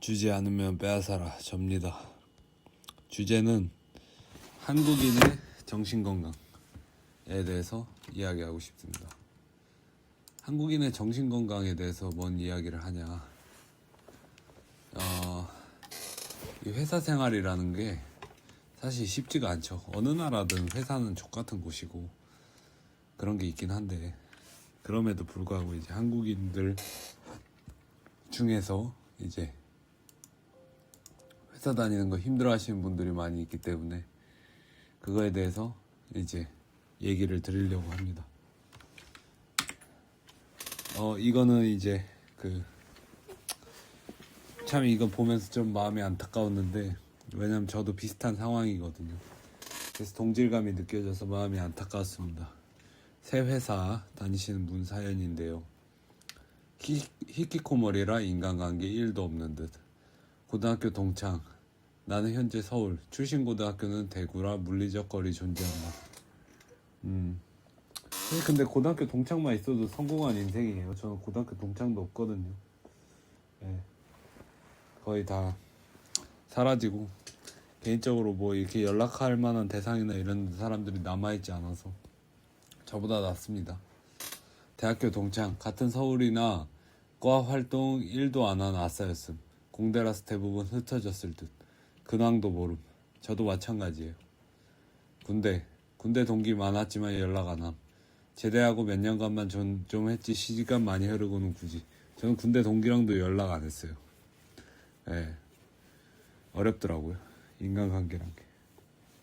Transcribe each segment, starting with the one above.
주지 않으면 빼앗아라 접니다. 주제는 한국인의 정신건강에 대해서 이야기하고 싶습니다. 한국인의 정신건강에 대해서 뭔 이야기를 하냐. 이 회사 생활이라는 게 사실 쉽지가 않죠. 어느 나라든 회사는 족같은 곳이고 그런 게 있긴 한데, 그럼에도 불구하고 이제 한국인들 중에서 이제 회사 다니는 거 힘들어 하시는 분들이 많이 있기 때문에 그거에 대해서 이제 얘기를 드리려고 합니다. 이거는 이제 참 이거 보면서 좀 마음이 안타까웠는데, 왜냐면 저도 비슷한 상황이거든요. 그래서 동질감이 느껴져서 마음이 안타까웠습니다. 새 회사 다니시는 분 사연인데요. 히키코모리라 인간관계 1도 없는 듯. 고등학교 동창. 나는 현재 서울. 출신 고등학교는 대구라 물리적 거리 존재한다. 근데 고등학교 동창만 있어도 성공한 인생이에요. 저는 고등학교 동창도 없거든요. 네. 거의 다 사라지고 개인적으로 뭐 이렇게 연락할 만한 대상이나 이런 사람들이 남아있지 않아서 저보다 낫습니다. 대학교 동창. 같은 서울이나 과 활동 1도 안 한 아싸였음. 공대라서 대부분 흩어졌을 듯. 근황도 모름. 저도 마찬가지예요. 군대 동기 많았지만 연락 안 함. 제대하고 몇 년간만 좀 했지 시간 많이 흐르고는 굳이. 저는 군대 동기랑도 연락 안 했어요. 네. 어렵더라고요. 인간관계란 게.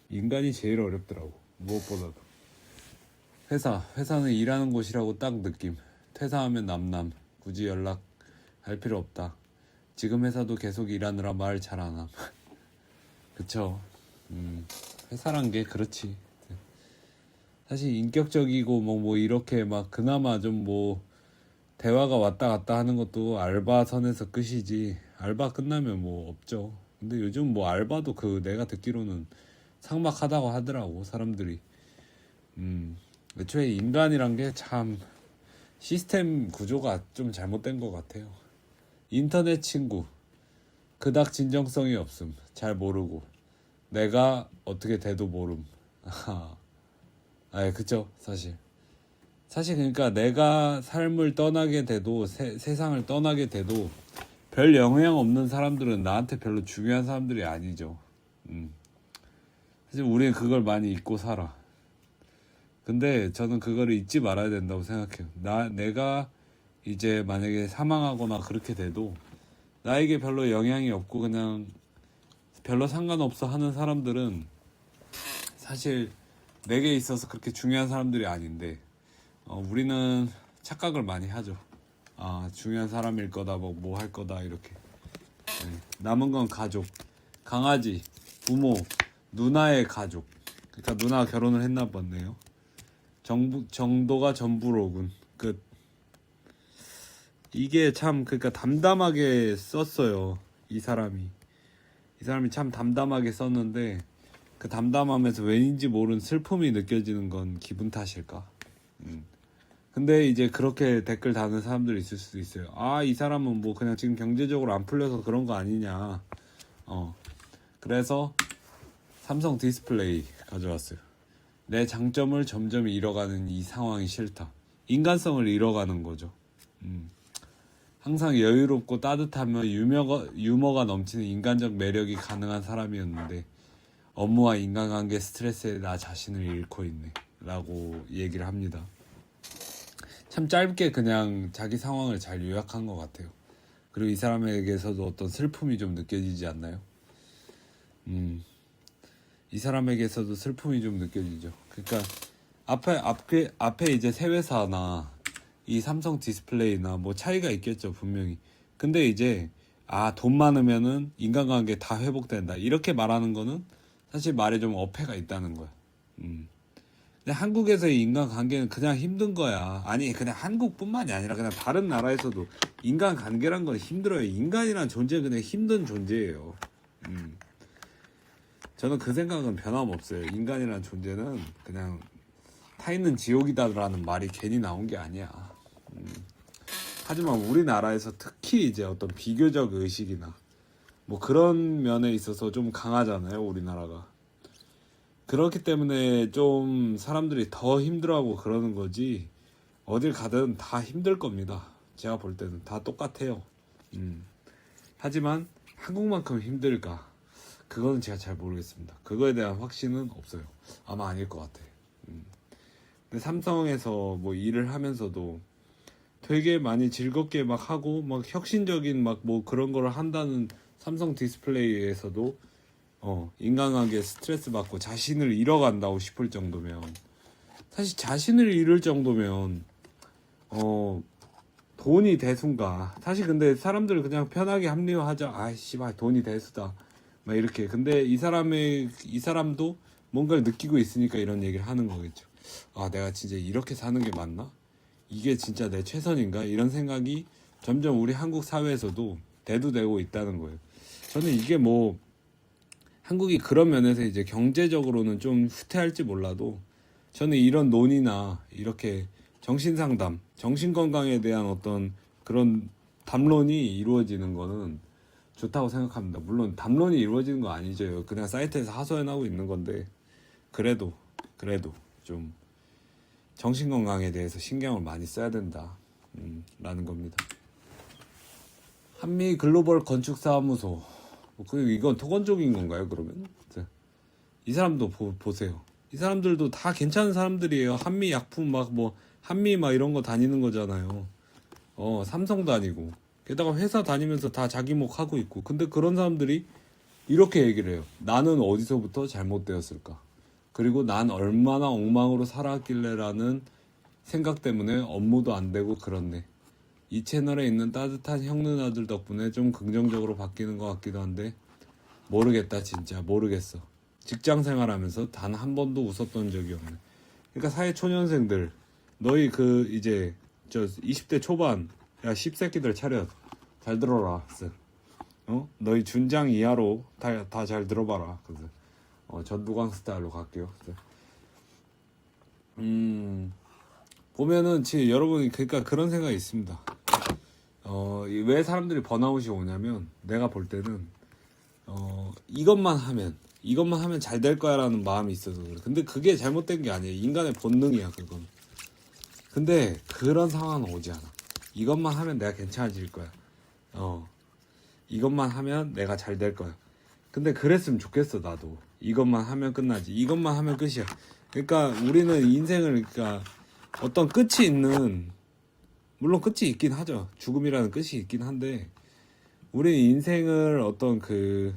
인간이 제일 어렵더라고. 무엇보다도. 회사는 일하는 곳이라고 딱 느낌. 퇴사하면 남남. 굳이 연락할 필요 없다. 지금 회사도 계속 일하느라 말 잘 안 함. 그쵸. 회사란 게 그렇지. 사실 인격적이고 뭐 이렇게 막 그나마 좀 뭐 대화가 왔다 갔다 하는 것도 알바 선에서 끝이지. 알바 끝나면 뭐 없죠. 근데 요즘 뭐 알바도 내가 듣기로는 삭막하다고 하더라고, 사람들이. 애초에 인간이란 게 참 시스템 구조가 좀 잘못된 것 같아요. 인터넷 친구 그닥 진정성이 없음. 잘 모르고 내가 어떻게 돼도 모름. 그쵸. 사실 그러니까 내가 삶을 떠나게 돼도 세상을 떠나게 돼도 별 영향 없는 사람들은 나한테 별로 중요한 사람들이 아니죠. 사실 우리는 그걸 많이 잊고 살아. 근데 저는 그거를 잊지 말아야 된다고 생각해요. 내가 이제 만약에 사망하거나 그렇게 돼도 나에게 별로 영향이 없고 그냥 별로 상관없어 하는 사람들은 사실 내게 있어서 그렇게 중요한 사람들이 아닌데, 우리는 착각을 많이 하죠. 중요한 사람일 거다, 뭐 할 거다, 이렇게. 네. 남은 건 가족, 강아지, 부모, 누나의 가족. 그러니까 누나가 결혼을 했나 보네요. 정도가 전부로군. 끝. 이게 참 그러니까 담담하게 썼어요. 이 사람이 참 담담하게 썼는데, 그 담담함에서 왠지 모르는 슬픔이 느껴지는 건 기분 탓일까? 근데 이제 그렇게 댓글 다는 사람들이 있을 수도 있어요. 이 사람은 뭐 그냥 지금 경제적으로 안 풀려서 그런 거 아니냐. 그래서 삼성 디스플레이 가져왔어요. 내 장점을 점점 잃어가는 이 상황이 싫다. 인간성을 잃어가는 거죠. 항상 여유롭고 따뜻하며 유머가 넘치는 인간적 매력이 가능한 사람이었는데 업무와 인간관계 스트레스에 나 자신을 잃고 있네 라고 얘기를 합니다. 참 짧게 그냥 자기 상황을 잘 요약한 것 같아요. 그리고 이 사람에게서도 어떤 슬픔이 좀 느껴지지 않나요? 이 사람에게서도 슬픔이 좀 느껴지죠. 그러니까 앞에 이제 새 회사나 이 삼성 디스플레이나 뭐 차이가 있겠죠, 분명히. 근데 이제 돈 많으면은 인간관계 다 회복된다 이렇게 말하는 거는 사실 말에 좀 어폐가 있다는 거야. 근데 한국에서의 인간관계는 그냥 힘든 거야. 아니 그냥 한국뿐만이 아니라 그냥 다른 나라에서도 인간관계란 건 힘들어요. 인간이란 존재는 그냥 힘든 존재예요. 저는 그 생각은 변함없어요. 인간이란 존재는 그냥 타있는 지옥이다라는 말이 괜히 나온 게 아니야. 하지만 우리나라에서 특히 이제 어떤 비교적 의식이나 뭐 그런 면에 있어서 좀 강하잖아요, 우리나라가. 그렇기 때문에 좀 사람들이 더 힘들어하고 그러는 거지, 어딜 가든 다 힘들 겁니다. 제가 볼 때는 다 똑같아요. 하지만 한국만큼 힘들까? 그거는 제가 잘 모르겠습니다. 그거에 대한 확신은 없어요. 아마 아닐 것 같아. 근데 삼성에서 뭐 일을 하면서도 되게 많이 즐겁게 막 하고 막 혁신적인 막 뭐 그런 거를 한다는 삼성 디스플레이에서도 인간관계에 스트레스 받고 자신을 잃어간다고 싶을 정도면, 사실 자신을 잃을 정도면 돈이 대수인가. 사실 근데 사람들 그냥 편하게 합리화하자. 아이 씨발 돈이 대수다 막 이렇게. 근데 이 사람도 뭔가를 느끼고 있으니까 이런 얘기를 하는 거겠죠. 아, 내가 진짜 이렇게 사는 게 맞나? 이게 진짜 내 최선인가? 이런 생각이 점점 우리 한국 사회에서도 대두되고 있다는 거예요. 저는 이게 뭐 한국이 그런 면에서 이제 경제적으로는 좀 후퇴할지 몰라도, 저는 이런 논의나 이렇게 정신상담, 정신건강에 대한 어떤 그런 담론이 이루어지는 거는 좋다고 생각합니다. 물론 담론이 이루어지는 거 아니죠. 그냥 사이트에서 하소연하고 있는 건데, 그래도 좀 정신건강에 대해서 신경을 많이 써야 된다 라는 겁니다. 한미 글로벌 건축사무소, 이건 토건적인 건가요 그러면? 이 사람도 보세요. 이 사람들도 다 괜찮은 사람들이에요. 한미 약품 막 뭐 한미 막 이런 거 다니는 거잖아요. 삼성 다니고 게다가 회사 다니면서 다 자기 목 하고 있고. 근데 그런 사람들이 이렇게 얘기를 해요. 나는 어디서부터 잘못되었을까? 그리고 난 얼마나 엉망으로 살았길래라는 생각 때문에 업무도 안 되고 그렇네. 이 채널에 있는 따뜻한 형 누나들 덕분에 좀 긍정적으로 바뀌는 것 같기도 한데 모르겠다. 진짜 모르겠어. 직장 생활하면서 단 한 번도 웃었던 적이 없네. 그러니까 사회초년생들, 너희 그 이제 저 20대 초반, 야 씹새끼들 차렷 잘 들어라. 너희 준장 이하로 다 잘 들어봐라. 그래서 전두광 스타일로 갈게요. 보면은 지금 여러분이 그러니까 그런 생각이 있습니다. 왜 사람들이 번아웃이 오냐면, 내가 볼 때는 이것만 하면 잘 될 거야라는 마음이 있어서 그래. 근데 그게 잘못된 게 아니에요. 인간의 본능이야 그건. 근데 그런 상황은 오지 않아. 이것만 하면 내가 괜찮아질 거야. 이것만 하면 내가 잘 될 거야. 근데 그랬으면 좋겠어. 나도 이것만 하면 끝나지. 이것만 하면 끝이야. 그러니까 우리는 인생을, 그러니까 어떤 끝이 있는, 물론 끝이 있긴 하죠. 죽음이라는 끝이 있긴 한데, 우리는 인생을 어떤 그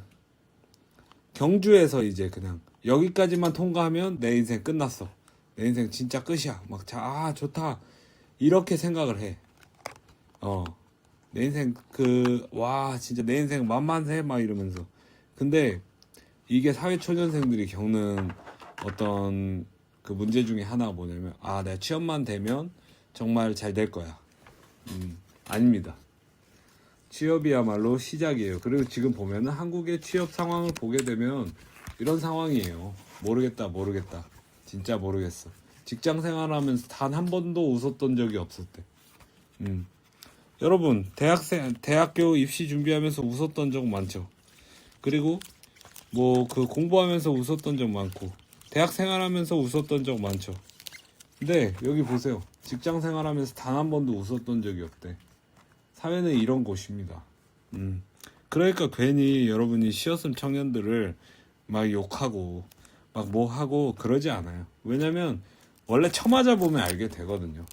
경주에서 이제 그냥 여기까지만 통과하면 내 인생 끝났어. 내 인생 진짜 끝이야. 막 좋다. 이렇게 생각을 해. 내 인생 진짜 내 인생 만만세 막 이러면서. 근데 이게 사회초년생들이 겪는 어떤 그 문제 중에 하나가 뭐냐면, 내가 취업만 되면 정말 잘 될 거야. 아닙니다. 취업이야말로 시작이에요. 그리고 지금 보면은 한국의 취업 상황을 보게 되면 이런 상황이에요. 모르겠다. 진짜 모르겠어. 직장 생활하면서 단 한 번도 웃었던 적이 없었대. 여러분, 대학교 입시 준비하면서 웃었던 적 많죠. 그리고 뭐 그 공부하면서 웃었던 적 많고, 대학 생활하면서 웃었던 적 많죠. 근데 여기 보세요. 직장 생활하면서 단 한 번도 웃었던 적이 없대. 사회는 이런 곳입니다. 그러니까 괜히 여러분이 시어슴 청년들을 막 욕하고 막 뭐 하고 그러지 않아요. 왜냐면 원래 쳐맞아 보면 알게 되거든요.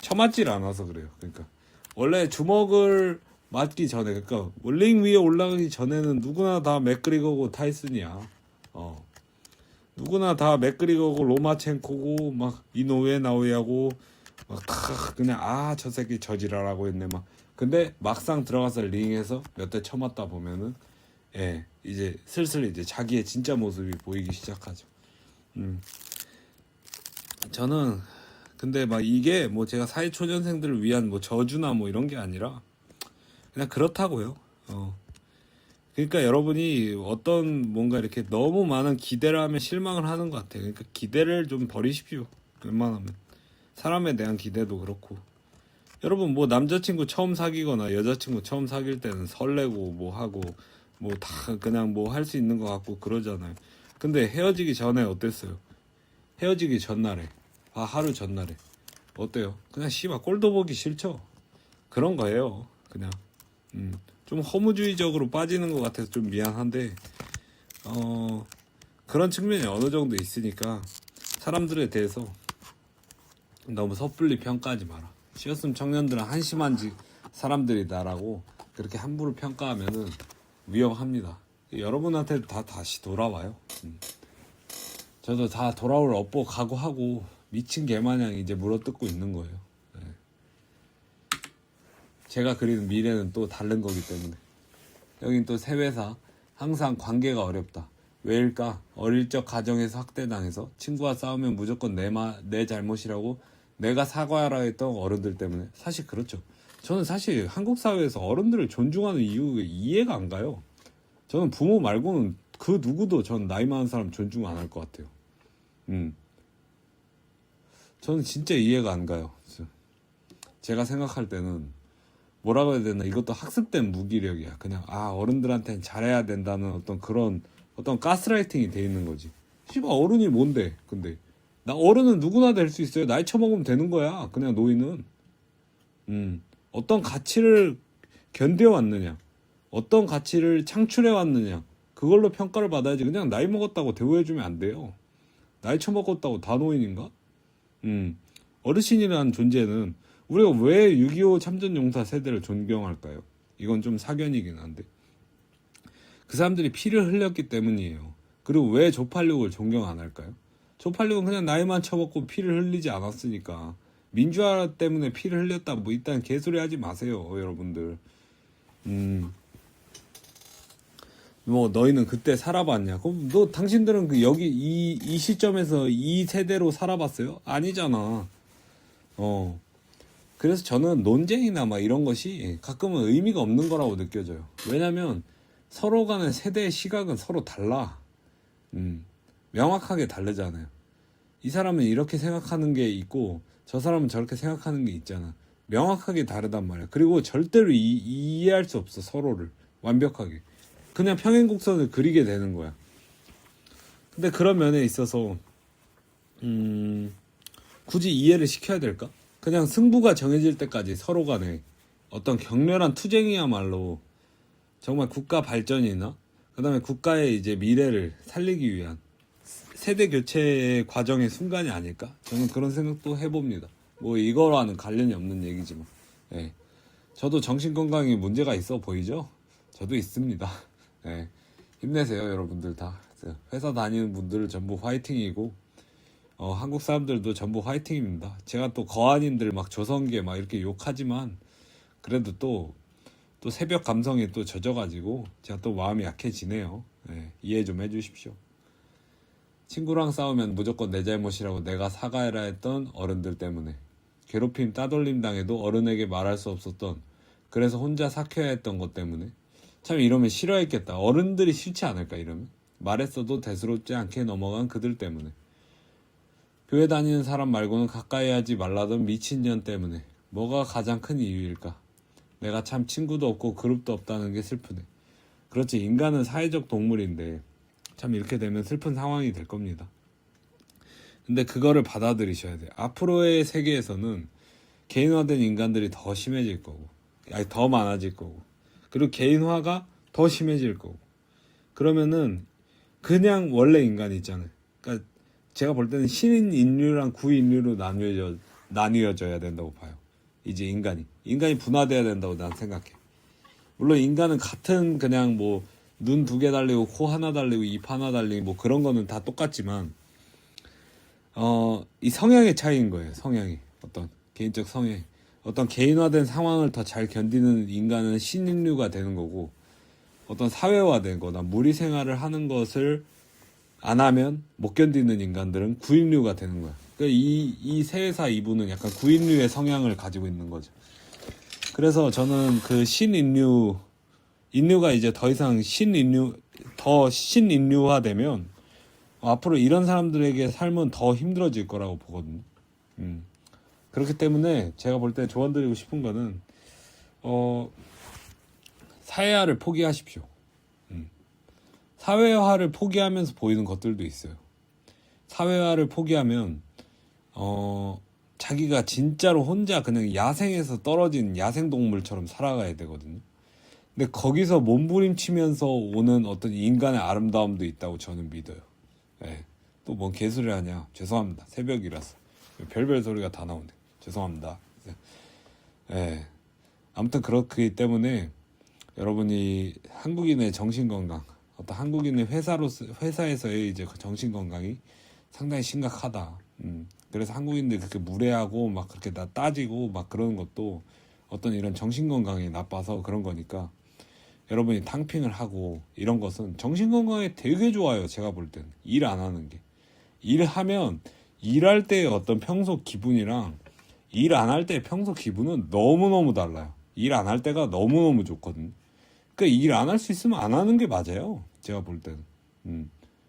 쳐맞질 않아서 그래요. 그러니까 원래 주먹을 맞기 전에, 그러니까 링 위에 올라가기 전에는 누구나 다 맥그리거고 타이슨이야. 누구나 다 맥그리거고 로마첸코고 막 이노우에 나오야고 막 다 그냥 저 새끼 저지랄하고 있네 막. 근데 막상 들어가서 링에서 몇 대 쳐맞다 보면은 이제 슬슬 이제 자기의 진짜 모습이 보이기 시작하죠. 저는 근데 막 이게 뭐 제가 사회초년생들을 위한 뭐 저주나 뭐 이런 게 아니라 그냥 그렇다고요. 그러니까 여러분이 어떤 뭔가 이렇게 너무 많은 기대를 하면 실망을 하는 것 같아요. 그러니까 기대를 좀 버리십시오. 웬만하면. 사람에 대한 기대도 그렇고. 여러분 뭐 남자친구 처음 사귀거나 여자친구 처음 사귈 때는 설레고 뭐 하고 뭐 다 그냥 뭐 할 수 있는 것 같고 그러잖아요. 근데 헤어지기 전에 어땠어요? 헤어지기 전날에, 하루 전날에 어때요? 그냥 씨발 꼴도 보기 싫죠. 그런 거예요. 그냥 좀 허무주의적으로 빠지는 것 같아서 좀 미안한데 그런 측면이 어느 정도 있으니까 사람들에 대해서 너무 섣불리 평가하지 마라. 시어슴 청년들은 한심한 사람들이다라고 그렇게 함부로 평가하면은 위험합니다. 여러분한테 다 다시 돌아와요. 저도 다 돌아올 업보 각오하고 미친 개마냥 이제 물어뜯고 있는 거예요. 네. 제가 그리는 미래는 또 다른 거기 때문에. 여긴 또 새 회사. 항상 관계가 어렵다. 왜일까? 어릴 적 가정에서 학대당해서 친구와 싸우면 무조건 내 잘못이라고 내가 사과하라 했던 어른들 때문에. 사실 그렇죠. 저는 사실 한국 사회에서 어른들을 존중하는 이유 이해가 안 가요. 저는 부모 말고는 그 누구도 전 나이 많은 사람 존중 안 할 것 같아요. 저는 진짜 이해가 안 가요. 제가 생각할 때는 뭐라고 해야 되나, 이것도 학습된 무기력이야. 그냥 어른들한테는 잘해야 된다는 어떤 그런 어떤 가스라이팅이 돼 있는 거지. 씨발 어른이 뭔데? 근데 나 어른은 누구나 될 수 있어요. 나이 처먹으면 되는 거야. 그냥 노인은 어떤 가치를 견뎌왔느냐, 어떤 가치를 창출해왔느냐, 그걸로 평가를 받아야지. 그냥 나이 먹었다고 대우해주면 안 돼요. 나이 처먹었다고 다 노인인가? 어르신이라는 존재는 우리가 왜 6.25 참전용사 세대를 존경할까요? 이건 좀 사견이긴 한데 그 사람들이 피를 흘렸기 때문이에요. 그리고 왜 조팔육을 존경 안 할까요? 조팔육은 그냥 나이만 처먹고 피를 흘리지 않았으니까. 민주화 때문에 피를 흘렸다 뭐 일단 개소리 하지 마세요, 여러분들. 뭐 너희는 그때 살아봤냐? 그럼 당신들은 여기 이 시점에서 이 세대로 살아봤어요? 아니잖아. 그래서 저는 논쟁이나 막 이런 것이 가끔은 의미가 없는 거라고 느껴져요. 왜냐면 서로 간의 세대의 시각은 서로 달라. 명확하게 다르잖아요. 이 사람은 이렇게 생각하는 게 있고 저 사람은 저렇게 생각하는 게 있잖아. 명확하게 다르단 말이야. 그리고 절대로 이해할 수 없어, 서로를 완벽하게. 그냥 평행곡선을 그리게 되는 거야. 근데 그런 면에 있어서 굳이 이해를 시켜야 될까? 그냥 승부가 정해질 때까지 서로 간에 어떤 격렬한 투쟁이야말로 정말 국가 발전이나 그 다음에 국가의 이제 미래를 살리기 위한 세대 교체의 과정의 순간이 아닐까? 저는 그런 생각도 해봅니다. 뭐 이거와는 관련이 없는 얘기지만. 네. 저도 정신건강에 문제가 있어 보이죠? 저도 있습니다. 네. 힘내세요, 여러분들 다. 회사 다니는 분들은 전부 화이팅이고 한국 사람들도 전부 화이팅입니다. 제가 또 거한인들 막 조선계 막 이렇게 욕하지만 그래도 또 새벽 감성에 또 젖어가지고 제가 또 마음이 약해지네요. 네. 이해 좀 해주십시오. 친구랑 싸우면 무조건 내 잘못이라고 내가 사과해라 했던 어른들 때문에. 괴롭힘 따돌림 당해도 어른에게 말할 수 없었던, 그래서 혼자 삭혀야 했던 것 때문에. 참 이러면 싫어했겠다. 어른들이 싫지 않을까 이러면. 말했어도 대수롭지 않게 넘어간 그들 때문에. 교회 다니는 사람 말고는 가까이 하지 말라던 미친년 때문에. 뭐가 가장 큰 이유일까? 내가 참 친구도 없고 그룹도 없다는 게 슬프네. 그렇지, 인간은 사회적 동물인데 참 이렇게 되면 슬픈 상황이 될 겁니다. 근데 그거를 받아들이셔야 돼요. 앞으로의 세계에서는 개인화된 인간들이 더 심해질 거고, 더 많아질 거고, 그리고 개인화가 더 심해질 거고. 그러면은 그냥 원래 인간이 있잖아요. 그러니까 제가 볼 때는 신인류랑 구인류로 나뉘어져야 된다고 봐요. 이제 인간이 분화돼야 된다고 난 생각해. 물론 인간은 같은 그냥 뭐 눈 2개 달리고 코 하나 달리고 입 하나 달리고 뭐 그런 거는 다 똑같지만 이 성향의 차이인 거예요. 성향이 어떤 개인적 성향, 어떤 개인화된 상황을 더 잘 견디는 인간은 신인류가 되는 거고, 어떤 사회화된 거나 무리 생활을 하는 것을 안 하면 못 견디는 인간들은 구인류가 되는 거야. 그러니까 이 세사 이분은 약간 구인류의 성향을 가지고 있는 거죠. 그래서 저는 그 인류가 이제 더 이상 신인류화되면 앞으로 이런 사람들에게 삶은 더 힘들어질 거라고 보거든요. 그렇기 때문에 제가 볼 때 조언드리고 싶은 거는 사회화를 포기하십시오. 사회화를 포기하면서 보이는 것들도 있어요. 사회화를 포기하면 자기가 진짜로 혼자 그냥 야생에서 떨어진 야생동물처럼 살아가야 되거든요. 근데 거기서 몸부림치면서 오는 어떤 인간의 아름다움도 있다고 저는 믿어요. 예. 또 뭔 개소리 하냐. 죄송합니다. 새벽이라서. 별별 소리가 다 나오네. 죄송합니다. 예. 아무튼 그렇기 때문에 여러분이 한국인의 정신건강, 어떤 한국인의 회사에서의 이제 그 정신건강이 상당히 심각하다. 그래서 한국인들 그렇게 무례하고 막 그렇게 다 따지고 막 그러는 것도 어떤 이런 정신건강이 나빠서 그런 거니까 여러분이 탕핑을 하고 이런 것은 정신건강에 되게 좋아요. 제가 볼 때는 일 안 하는 게. 일을 하면 일할 때의 어떤 평소 기분이랑 일 안 할 때의 평소 기분은 너무너무 달라요. 일 안 할 때가 너무너무 좋거든요. 그러니까 일 안 할 수 있으면 안 하는 게 맞아요. 제가 볼 때는.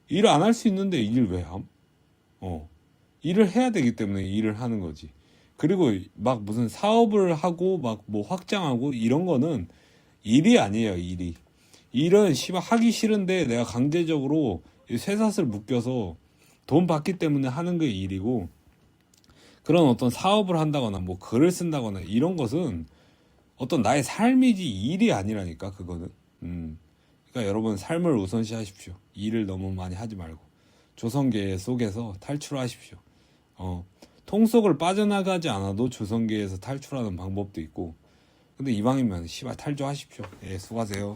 일 안 할 수 있는데 일 왜 함? 일을 해야 되기 때문에 일을 하는 거지. 그리고 막 무슨 사업을 하고 막 뭐 확장하고 이런 거는 일이 아니에요, 일이. 일은 씨발 하기 싫은데 내가 강제적으로 쇠사슬 묶여서 돈 받기 때문에 하는 게 일이고, 그런 어떤 사업을 한다거나 뭐 글을 쓴다거나 이런 것은 어떤 나의 삶이지 일이 아니라니까, 그거는. 그러니까 여러분 삶을 우선시하십시오. 일을 너무 많이 하지 말고 조성계 속에서 탈출하십시오. 통 속을 빠져나가지 않아도 조성계에서 탈출하는 방법도 있고. 근데 이왕이면 씨발 탈주하십시오. 예, 수고하세요.